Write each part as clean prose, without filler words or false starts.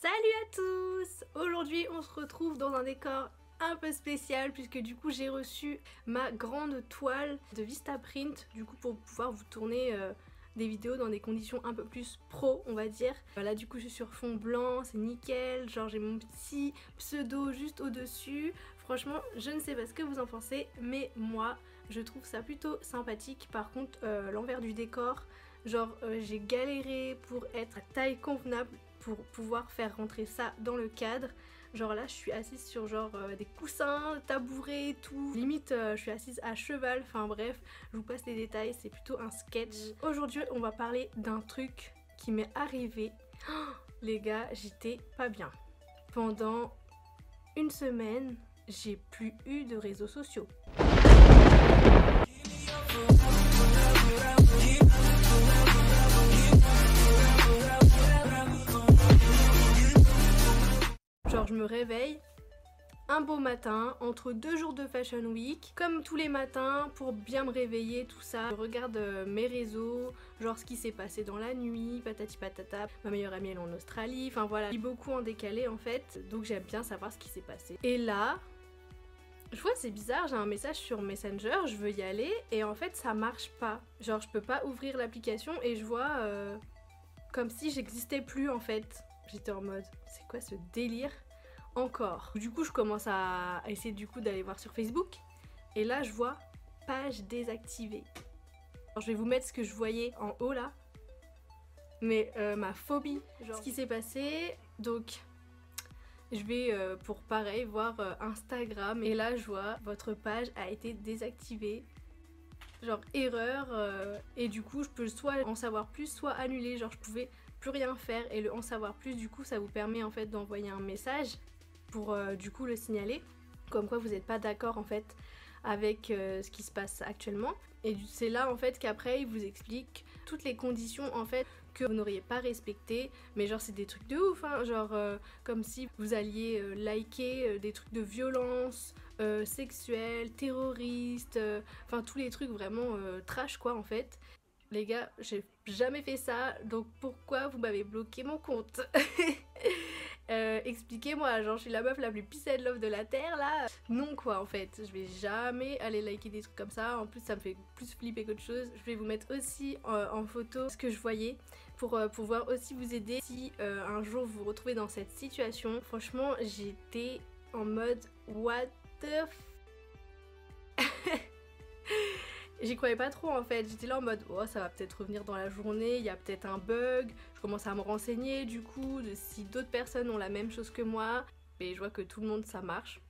Salut à tous! Aujourd'hui on se retrouve dans un décor un peu spécial puisque du coup j'ai reçu ma grande toile de Vistaprint du coup pour pouvoir vous tourner des vidéos dans des conditions un peu plus pro on va dire. Là du coup je suis sur fond blanc, c'est nickel, genre j'ai mon petit pseudo juste au dessus. Franchement je ne sais pas ce que vous en pensez mais moi je trouve ça plutôt sympathique. Par contre l'envers du décor, genre j'ai galéré pour être à taille convenable pour pouvoir faire rentrer ça dans le cadre. Genre là je suis assise sur genre des coussins, tabourets et tout. Limite je suis assise à cheval, enfin bref, je vous passe les détails, c'est plutôt un sketch. Aujourd'hui on va parler d'un truc qui m'est arrivé. Oh, les gars, j'étais pas bien. Pendant une semaine, j'ai plus eu de réseaux sociaux. Genre je me réveille un beau matin, entre 2 jours de Fashion Week, comme tous les matins pour bien me réveiller, tout ça. Je regarde mes réseaux, genre ce qui s'est passé dans la nuit, patati patata. Ma meilleure amie elle est en Australie, enfin voilà. Je lis beaucoup en décalé en fait, donc j'aime bien savoir ce qui s'est passé. Et là, je vois c'est bizarre, j'ai un message sur Messenger, je veux y aller et en fait ça marche pas. Genre je peux pas ouvrir l'application et je vois comme si j'existais plus en fait. J'étais en mode, c'est quoi ce délire encore? Du coup je commence à essayer du coup d'aller voir sur Facebook et là je vois page désactivée. Alors, je vais vous mettre ce que je voyais en haut là, mais ma phobie, genre ce qui s'est passé. Donc je vais pour pareil voir Instagram et là je vois votre page a été désactivée, genre erreur, et du coup je peux soit en savoir plus soit annuler, genre je pouvais plus rien faire. Et le en savoir plus du coup ça vous permet en fait d'envoyer un message pour du coup le signaler comme quoi vous n'êtes pas d'accord en fait avec ce qui se passe actuellement. Et c'est là en fait qu'après il vous explique toutes les conditions en fait que vous n'auriez pas respectées, mais genre c'est des trucs de ouf hein, genre comme si vous alliez liker des trucs de violence sexuelle, terroriste, enfin tous les trucs vraiment trash quoi en fait. Les gars, j'ai jamais fait ça, donc pourquoi vous m'avez bloqué mon compte? Expliquez-moi, genre je suis la meuf la plus peace and love de la terre là. Non quoi en fait, je vais jamais aller liker des trucs comme ça, en plus ça me fait plus flipper qu'autre chose. Je vais vous mettre aussi en photo ce que je voyais pour pouvoir aussi vous aider si un jour vous vous retrouvez dans cette situation. Franchement j'étais en mode what the J'y croyais pas trop en fait, j'étais là en mode oh ça va peut-être revenir dans la journée, il y a peut-être un bug. Je commence à me renseigner du coup de si d'autres personnes ont la même chose que moi. Mais je vois que tout le monde ça marche.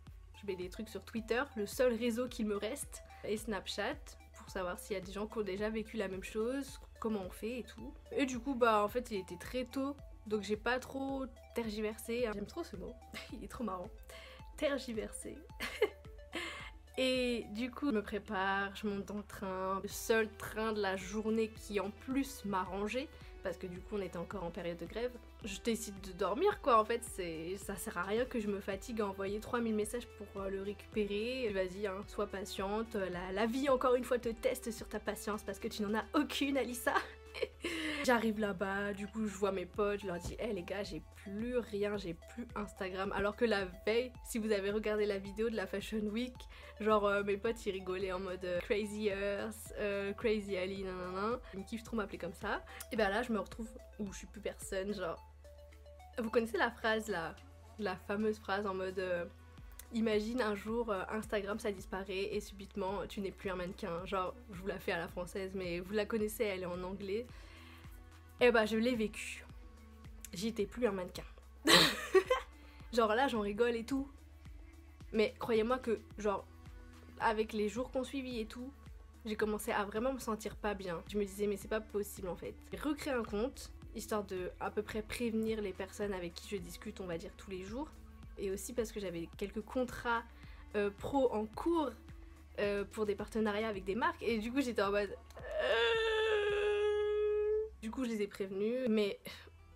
Je mets des trucs sur Twitter, le seul réseau qui me reste, et Snapchat, pour savoir s'il y a des gens qui ont déjà vécu la même chose, comment on fait et tout. Et du coup bah en fait il était très tôt, donc j'ai pas trop tergiversé. J'aime trop ce mot, il est trop marrant. Tergiversé. Et du coup je me prépare, je monte dans le train, le seul train de la journée qui en plus m'a rangé parce que du coup on était encore en période de grève. Je décide de dormir quoi, en fait ça sert à rien que je me fatigue à envoyer 3000 messages pour le récupérer. Vas-y hein, sois patiente, la vie encore une fois te teste sur ta patience parce que tu n'en as aucune Alissa. J'arrive là-bas, du coup je vois mes potes, je leur dis hey les gars j'ai plus rien, j'ai plus Instagram. Alors que la veille, si vous avez regardé la vidéo de la Fashion Week, genre mes potes ils rigolaient en mode Crazy Earth, Crazy Ali, nanana. Ils me kiffent trop m'appeler comme ça. Et ben là je me retrouve où je suis plus personne, genre... Vous connaissez la phrase là, la fameuse phrase en mode imagine un jour Instagram ça disparaît et subitement tu n'es plus un mannequin. Genre je vous la fais à la française mais vous la connaissez, elle est en anglais. Et bah je l'ai vécu. J'étais plus un mannequin. Genre là j'en rigole et tout. Mais croyez-moi que genre avec les jours qu'on suivit et tout, j'ai commencé à vraiment me sentir pas bien. Je me disais mais c'est pas possible en fait. J'ai recréé un compte histoire de à peu près prévenir les personnes avec qui je discute on va dire tous les jours. Et aussi parce que j'avais quelques contrats pro en cours pour des partenariats avec des marques. Et du coup j'étais en mode... Du coup je les ai prévenus. Mais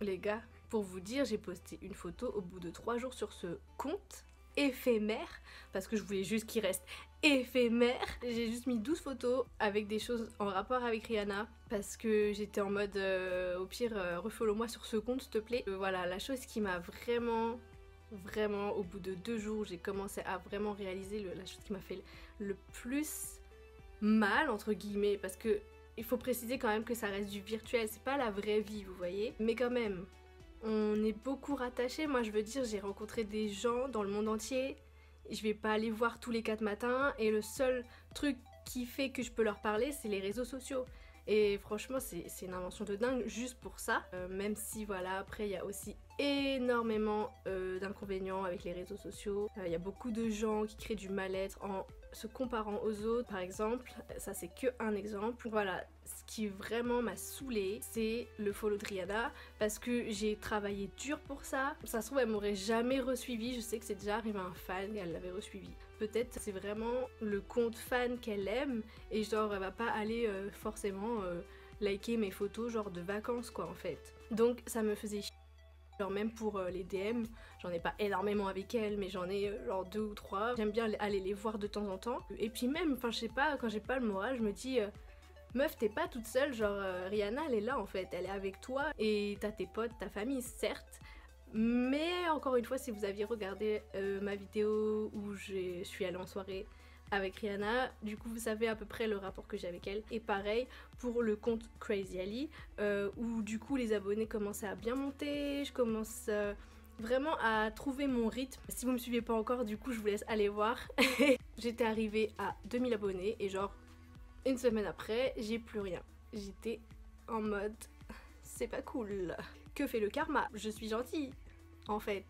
les gars, pour vous dire, j'ai posté une photo au bout de 3 jours sur ce compte. éphémère, parce que je voulais juste qu'il reste éphémère. J'ai juste mis 12 photos avec des choses en rapport avec Rihanna, parce que j'étais en mode au pire refollow-moi sur ce compte s'il te plaît. Voilà, la chose qui m'a vraiment au bout de 2 jours, j'ai commencé à vraiment réaliser la chose qui m'a fait le plus mal entre guillemets, parce que il faut préciser quand même que ça reste du virtuel, c'est pas la vraie vie, vous voyez, mais quand même on est beaucoup rattachés. Moi je veux dire, j'ai rencontré des gens dans le monde entier, je vais pas les voir tous les 4 matins, et le seul truc qui fait que je peux leur parler c'est les réseaux sociaux. Et franchement c'est une invention de dingue juste pour ça, même si voilà, après il y a aussi énormément d'inconvénients avec les réseaux sociaux. Il y a beaucoup de gens qui créent du mal-être en se comparant aux autres par exemple, ça c'est que un exemple. Voilà, ce qui vraiment m'a saoulée c'est le follow de Rihanna, parce que j'ai travaillé dur pour ça. Ça se trouve elle m'aurait jamais resuivi, je sais que c'est déjà arrivé à un fan et elle l'avait resuivi. Peut-être c'est vraiment le compte fan qu'elle aime et genre elle va pas aller forcément liker mes photos genre de vacances quoi en fait. Donc ça me faisait chier. Genre même pour les DM, j'en ai pas énormément avec elle, mais j'en ai genre 2 ou 3. J'aime bien aller les voir de temps en temps. Et puis même, enfin je sais pas, quand j'ai pas le moral, je me dis meuf t'es pas toute seule, genre Rihanna elle est là en fait, elle est avec toi et t'as tes potes, ta famille certes. Mais encore une fois, si vous aviez regardé ma vidéo où je suis allée en soirée avec Rihanna, du coup vous savez à peu près le rapport que j'ai avec elle. Et pareil pour le compte Crazy Ali, où du coup les abonnés commençaient à bien monter, je commence vraiment à trouver mon rythme. Si vous me suivez pas encore, du coup je vous laisse aller voir. J'étais arrivée à 2000 abonnés et genre une semaine après j'ai plus rien. J'étais en mode c'est pas cool. Que fait le karma? Je suis gentille en fait.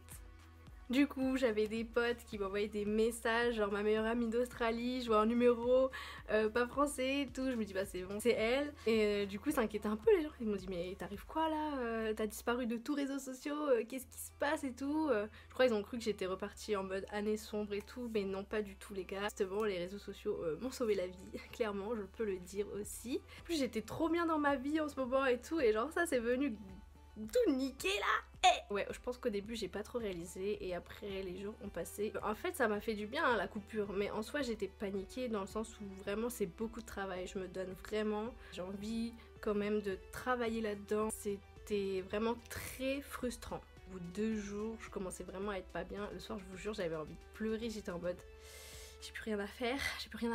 Du coup j'avais des potes qui m'envoyaient des messages, genre ma meilleure amie d'Australie, je vois un numéro pas français et tout, je me dis bah c'est bon, c'est elle. Et du coup ça inquiétait un peu les gens, ils m'ont dit mais t'arrives quoi là, t'as disparu de tous réseaux sociaux, qu'est-ce qui se passe et tout. Je crois ils ont cru que j'étais repartie en mode année sombre et tout, mais non pas du tout les gars. Justement les réseaux sociaux m'ont sauvé la vie, clairement je peux le dire aussi. En plus j'étais trop bien dans ma vie en ce moment et tout, et genre ça c'est venu tout niquer là. Ouais, je pense qu'au début j'ai pas trop réalisé et après les jours ont passé. En fait ça m'a fait du bien hein, la coupure, mais en soi j'étais paniquée dans le sens où vraiment c'est beaucoup de travail, je me donne vraiment, j'ai envie quand même de travailler là-dedans. C'était vraiment très frustrant. Au bout de 2 jours je commençais vraiment à être pas bien, le soir je vous jure j'avais envie de pleurer, j'étais en mode j'ai plus rien à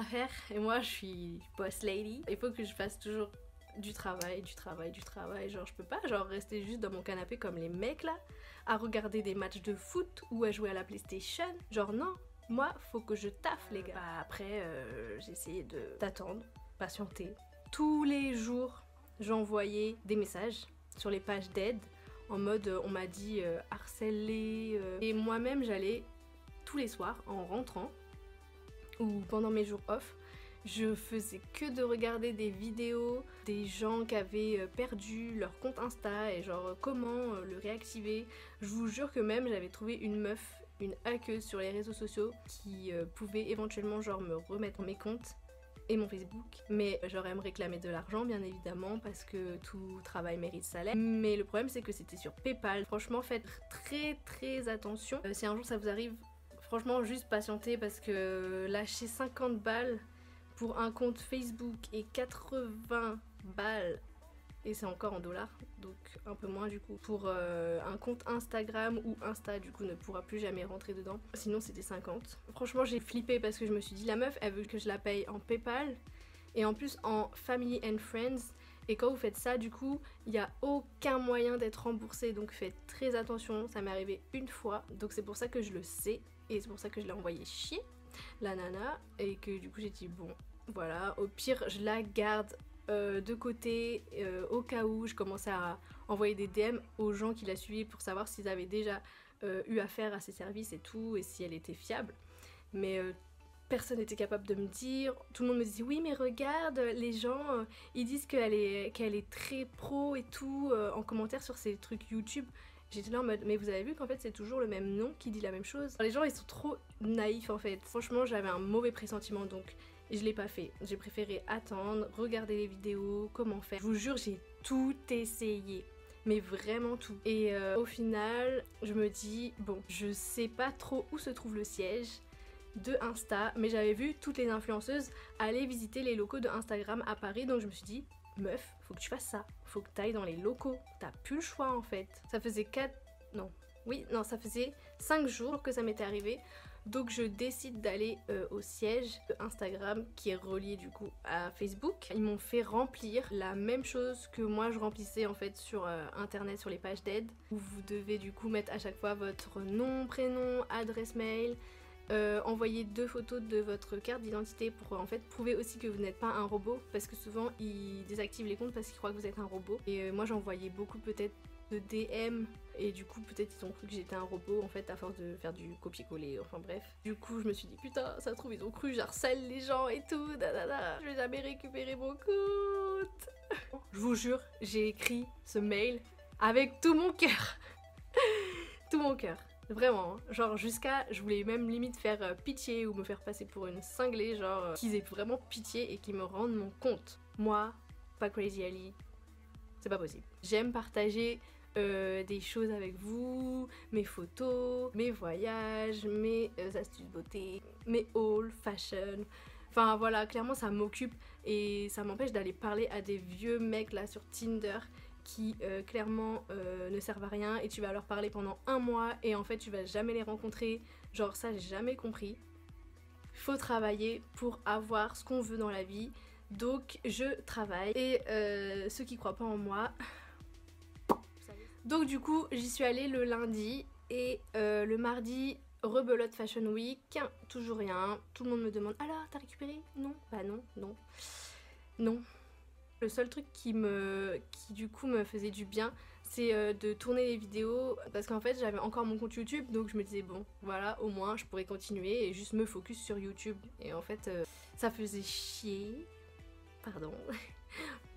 faire, et moi je suis boss lady, il faut que je fasse toujours du travail, genre je peux pas genre rester juste dans mon canapé comme les mecs là, à regarder des matchs de foot ou à jouer à la PlayStation, genre non, moi faut que je taffe les gars. Bah, après j'ai essayé d'attendre, patienter. Tous les jours j'envoyais des messages sur les pages d'aide en mode on m'a dit harcèle-les, et moi-même j'allais tous les soirs en rentrant ou pendant mes jours off. Je faisais que de regarder des vidéos des gens qui avaient perdu leur compte Insta et genre comment le réactiver. Je vous jure que même j'avais trouvé une meuf, une hackeuse sur les réseaux sociaux qui pouvait éventuellement genre me remettre mes comptes et mon Facebook. Mais genre elle me réclamait de l'argent bien évidemment parce que tout travail mérite salaire. Mais le problème c'est que c'était sur PayPal. Franchement faites très attention. Si un jour ça vous arrive, franchement juste patientez parce que lâcher 50 balles pour un compte Facebook et 80 balles, et c'est encore en dollars, donc un peu moins du coup, pour un compte Instagram ou Insta du coup ne pourra plus jamais rentrer dedans, sinon c'était 50. Franchement j'ai flippé parce que je me suis dit la meuf elle veut que je la paye en PayPal et en plus en Family and Friends, et quand vous faites ça du coup il n'y a aucun moyen d'être remboursé, donc faites très attention. Ça m'est arrivé une fois donc c'est pour ça que je le sais et c'est pour ça que je l'ai envoyé chier la nana, et que du coup j'ai dit bon voilà, au pire je la garde de côté au cas où je commençais à envoyer des DM aux gens qui la suivaient pour savoir s'ils avaient déjà eu affaire à ses services et tout, et si elle était fiable. Mais personne n'était capable de me dire. Tout le monde me disait oui mais regarde, les gens ils disent qu'elle est très pro et tout en commentaire sur ces trucs YouTube. J'étais là en mode mais vous avez vu qu'en fait c'est toujours le même nom qui dit la même chose. Les gens ils sont trop naïfs en fait. Franchement j'avais un mauvais pressentiment donc je l'ai pas fait. J'ai préféré attendre, regarder les vidéos, comment faire. Je vous jure j'ai tout essayé. mais vraiment tout. Et au final, je me dis, bon, je sais pas trop où se trouve le siège de Insta, mais j'avais vu toutes les influenceuses aller visiter les locaux de Instagram à Paris, donc je me suis dit, meuf, faut que tu fasses ça, faut que tu ailles dans les locaux, t'as plus le choix en fait. Ça faisait 5 jours que ça m'était arrivé. Donc je décide d'aller au siège de Instagram qui est relié du coup à Facebook. Ils m'ont fait remplir la même chose que moi je remplissais en fait sur internet, sur les pages d'aide, où vous devez du coup mettre à chaque fois votre nom, prénom, adresse mail, envoyer 2 photos de votre carte d'identité pour en fait prouver aussi que vous n'êtes pas un robot, parce que souvent ils désactivent les comptes parce qu'ils croient que vous êtes un robot. Et moi j'envoyais beaucoup peut-être de DM et du coup peut-être ils ont cru que j'étais un robot en fait à force de faire du copier-coller, enfin bref. Du coup je me suis dit putain, ça se trouve ils ont cru j'harcèle les gens et tout, je vais jamais récupérer mon compte. Je vous jure, j'ai écrit ce mail avec tout mon cœur. Tout mon cœur. Vraiment, hein. Genre jusqu'à, je voulais même limite faire pitié ou me faire passer pour une cinglée, genre qu'ils aient vraiment pitié et qu'ils me rendent mon compte. Moi, pas Crazy Ali, c'est pas possible. J'aime partager des choses avec vous, mes photos, mes voyages, mes astuces beauté, mes hauls, fashion. Enfin voilà, clairement ça m'occupe et ça m'empêche d'aller parler à des vieux mecs là sur Tinder qui clairement ne servent à rien et tu vas leur parler pendant 1 mois et en fait tu vas jamais les rencontrer. Genre ça j'ai jamais compris. Faut travailler pour avoir ce qu'on veut dans la vie. Donc je travaille et ceux qui croient pas en moi. Donc du coup j'y suis allée le lundi et le mardi rebelote Fashion Week, toujours rien. Tout le monde me demande alors t'as récupéré? Non, bah non. Le seul truc qui du coup me faisait du bien, c'est de tourner les vidéos parce qu'en fait j'avais encore mon compte YouTube, donc je me disais bon voilà au moins je pourrais continuer et juste me focus sur YouTube. Et en fait ça faisait chier, pardon,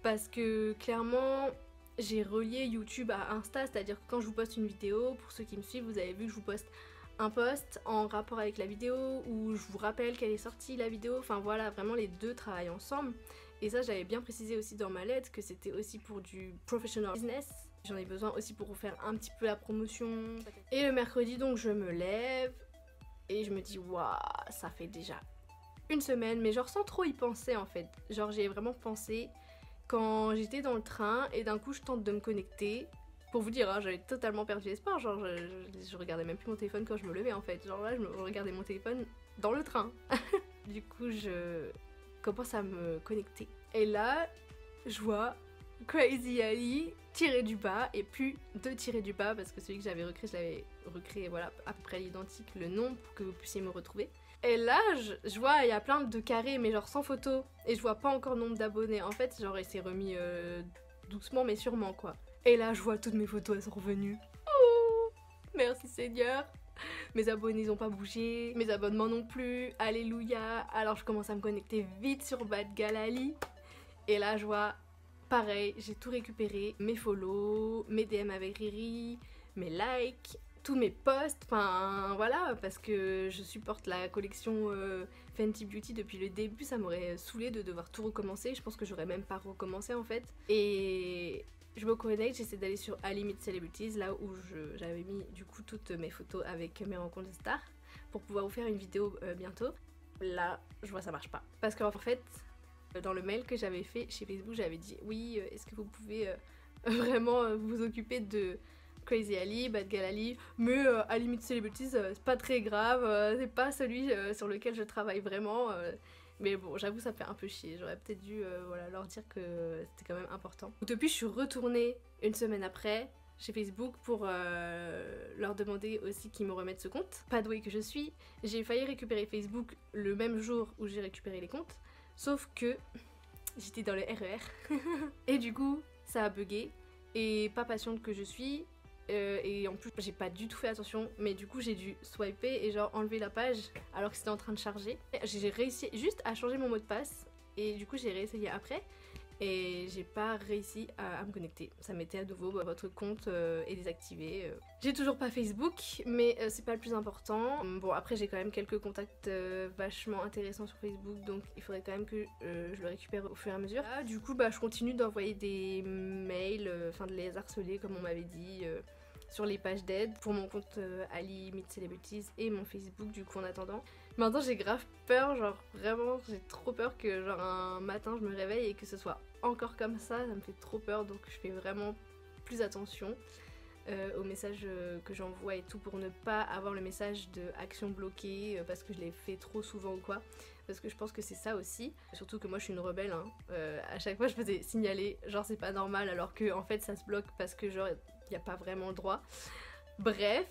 parce que clairement j'ai relié YouTube à Insta, c'est-à-dire que quand je vous poste une vidéo, pour ceux qui me suivent vous avez vu que je vous poste un post en rapport avec la vidéo où je vous rappelle qu'elle est sortie la vidéo, enfin voilà vraiment les deux travaillent ensemble. Et ça j'avais bien précisé aussi dans ma lettre que c'était aussi pour du professional business. J'en ai besoin aussi pour faire un petit peu la promotion. Et le mercredi donc je me lève et je me dis waouh ça fait déjà 1 semaine, mais genre sans trop y penser en fait. Genre j'y ai vraiment pensé quand j'étais dans le train et d'un coup je tente de me connecter. Pour vous dire, hein, j'avais totalement perdu espoir, genre je regardais même plus mon téléphone quand je me levais en fait. Genre là je regardais mon téléphone dans le train. Du coup je commence à me connecter. Et là je vois Crazy Ali tiré du bas et plus de tirer du bas parce que celui que j'avais recréé, je l'avais recréé voilà à peu près l'identique, le nom pour que vous puissiez me retrouver. Et là je vois il y a plein de carrés mais genre sans photo et je vois pas encore le nombre d'abonnés. En fait genre il s'est remis doucement mais sûrement quoi. Et là je vois toutes mes photos elles sont revenues. Oh merci Seigneur. Mes abonnés ils ont pas bougé, mes abonnements non plus, alléluia. Alors je commence à me connecter vite sur Bad Gal Ali. Et là je vois pareil, j'ai tout récupéré, mes follow, mes DM avec Riri, mes likes, tous mes posts, enfin voilà, parce que je supporte la collection Fenty Beauty depuis le début, ça m'aurait saoulé de devoir tout recommencer, je pense que j'aurais même pas recommencé en fait. Et je me connecte, j'essaie d'aller sur Ali Meet Celebrities, là où j'avais mis du coup toutes mes photos avec mes rencontres de stars, pour pouvoir vous faire une vidéo bientôt. Là, je vois ça marche pas, parce qu'en fait, dans le mail que j'avais fait chez Facebook, j'avais dit oui, est-ce que vous pouvez vraiment vous occuper de Crazy Ali, Bad Gal Ali, mais Ali Meet Celebrities, c'est pas très grave, c'est pas celui sur lequel je travaille vraiment. Mais bon, j'avoue, ça fait un peu chier. J'aurais peut-être dû voilà, leur dire que c'était quand même important. Depuis, je suis retournée 1 semaine après chez Facebook pour leur demander aussi qu'ils me remettent ce compte. Pas douée que je suis, j'ai failli récupérer Facebook le même jour où j'ai récupéré les comptes. Sauf que j'étais dans le RER et du coup ça a bugué et pas patiente que je suis et en plus j'ai pas du tout fait attention, mais du coup j'ai dû swiper et genre enlever la page alors que c'était en train de charger. J'ai réussi juste à changer mon mot de passe et du coup j'ai réessayé après et j'ai pas réussi à me connecter. Ça mettait à nouveau votre compte est désactivé. J'ai toujours pas Facebook, mais c'est pas le plus important. Bon, après j'ai quand même quelques contacts vachement intéressants sur Facebook, donc il faudrait quand même que je le récupère au fur et à mesure. Là, du coup, je continue d'envoyer des mails, enfin de les harceler comme on m'avait dit. Sur les pages d'aide pour mon compte Ali Meet Celebrities et mon Facebook du coup en attendant. Maintenant j'ai grave peur, genre vraiment j'ai trop peur que genre un matin je me réveille et que ce soit encore comme ça me fait trop peur, donc je fais vraiment plus attention aux messages que j'envoie et tout pour ne pas avoir le message de action bloquée parce que je l'ai fait trop souvent ou quoi. Parce que je pense que c'est ça aussi, surtout que moi je suis une rebelle, hein. À chaque fois je faisais signaler genre c'est pas normal alors que en fait ça se bloque parce que genre il n'y a pas vraiment le droit. Bref,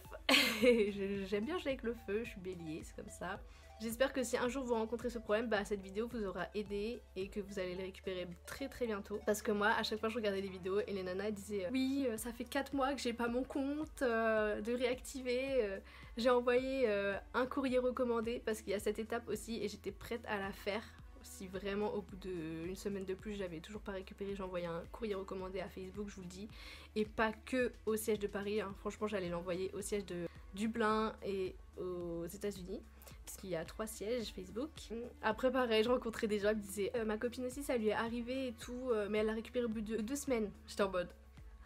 j'aime bien jouer avec le feu, je suis bélier, c'est comme ça. J'espère que si un jour vous rencontrez ce problème, cette vidéo vous aura aidé et que vous allez le récupérer très très bientôt. Parce que moi, à chaque fois je regardais des vidéos et les nanas disaient oui, ça fait 4 mois que j'ai pas mon compte, de réactiver. J'ai envoyé un courrier recommandé parce qu'il y a cette étape aussi et j'étais prête à la faire. Si vraiment au bout d'une semaine de plus j'avais toujours pas récupéré, j'envoyais un courrier recommandé à Facebook, je vous le dis, et pas que au siège de Paris, hein. Franchement j'allais l'envoyer au siège de Dublin et aux États-Unis parce qu'il y a 3 sièges Facebook. Après pareil, je rencontrais des gens qui me disaient ma copine aussi ça lui est arrivé et tout, mais elle l'a récupéré au bout de 2 semaines. J'étais en mode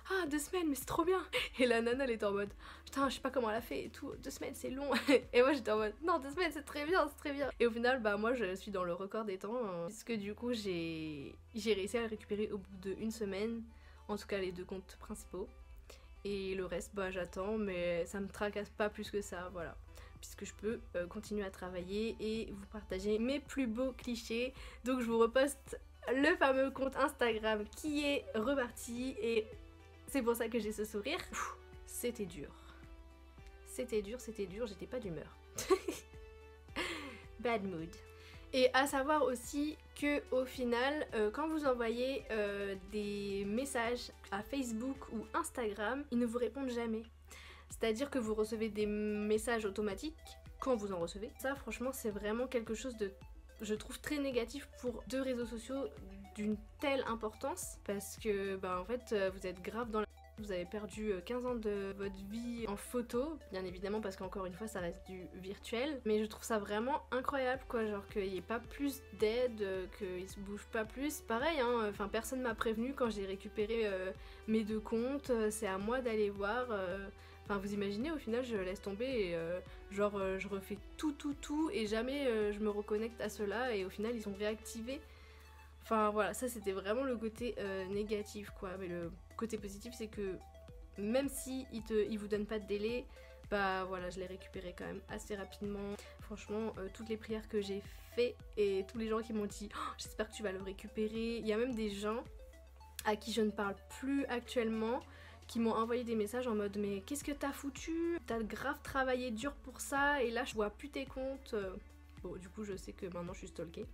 ah 2 semaines mais c'est trop bien. Et la nana elle était en mode putain je sais pas comment elle a fait et tout, 2 semaines c'est long. Et moi j'étais en mode non 2 semaines c'est très bien, c'est très bien. Et au final moi je suis dans le record des temps puisque du coup j'ai réussi à le récupérer au bout de 1 semaine, en tout cas les 2 comptes principaux. Et le reste j'attends, mais ça me tracasse pas plus que ça, voilà. Puisque je peux continuer à travailler et vous partager mes plus beaux clichés. Donc je vous reposte le fameux compte Instagram qui est reparti et c'est pour ça que j'ai ce sourire. C'était dur. C'était dur, j'étais pas d'humeur. Bad mood. Et à savoir aussi que au final, quand vous envoyez des messages à Facebook ou Instagram, ils ne vous répondent jamais. C'est-à-dire que vous recevez des messages automatiques quand vous en recevez. Ça franchement c'est vraiment quelque chose de, je trouve, très négatif pour 2 réseaux sociaux d'une telle importance parce que en fait vous êtes grave dans la... Vous avez perdu 15 ans de votre vie en photo, bien évidemment parce qu'encore une fois ça reste du virtuel, mais je trouve ça vraiment incroyable quoi, genre qu'il n'y ait pas plus d'aide, qu'ils se bougent pas plus. Pareil hein, enfin personne m'a prévenu quand j'ai récupéré mes 2 comptes, c'est à moi d'aller voir. Enfin vous imaginez au final je laisse tomber et je refais tout et jamais je me reconnecte à ceux-là et au final ils sont réactivés. Enfin voilà, ça c'était vraiment le côté négatif quoi, mais le côté positif c'est que même si ils vous donnent pas de délai, voilà je l'ai récupéré quand même assez rapidement. Franchement toutes les prières que j'ai fait et tous les gens qui m'ont dit oh, j'espère que tu vas le récupérer. Il y a même des gens à qui je ne parle plus actuellement qui m'ont envoyé des messages en mode mais qu'est-ce que t'as foutu, t'as grave travaillé dur pour ça et là je vois plus tes comptes. Bon du coup je sais que maintenant je suis stalkée.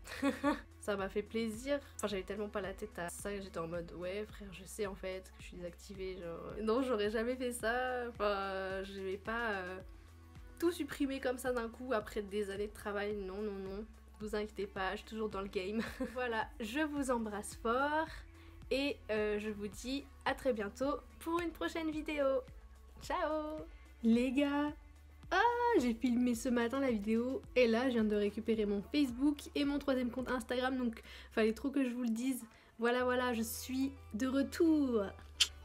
Ça m'a fait plaisir, enfin j'avais tellement pas la tête à ça que j'étais en mode ouais frère je sais en fait que je suis désactivée, genre non j'aurais jamais fait ça, enfin je vais pas tout supprimer comme ça d'un coup après des années de travail, non vous inquiétez pas, je suis toujours dans le game. Voilà, je vous embrasse fort et je vous dis à très bientôt pour une prochaine vidéo. Ciao les gars. J'ai filmé ce matin la vidéo et là je viens de récupérer mon Facebook et mon 3e compte Instagram, donc fallait trop que je vous le dise. Voilà, je suis de retour.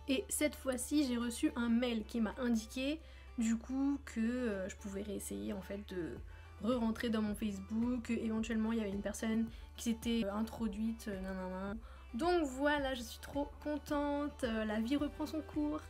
Et cette fois-ci j'ai reçu un mail qui m'a indiqué du coup que je pouvais réessayer en fait de re-rentrer dans mon Facebook, éventuellement il y avait une personne qui s'était introduite, nanana. Donc voilà, je suis trop contente, la vie reprend son cours.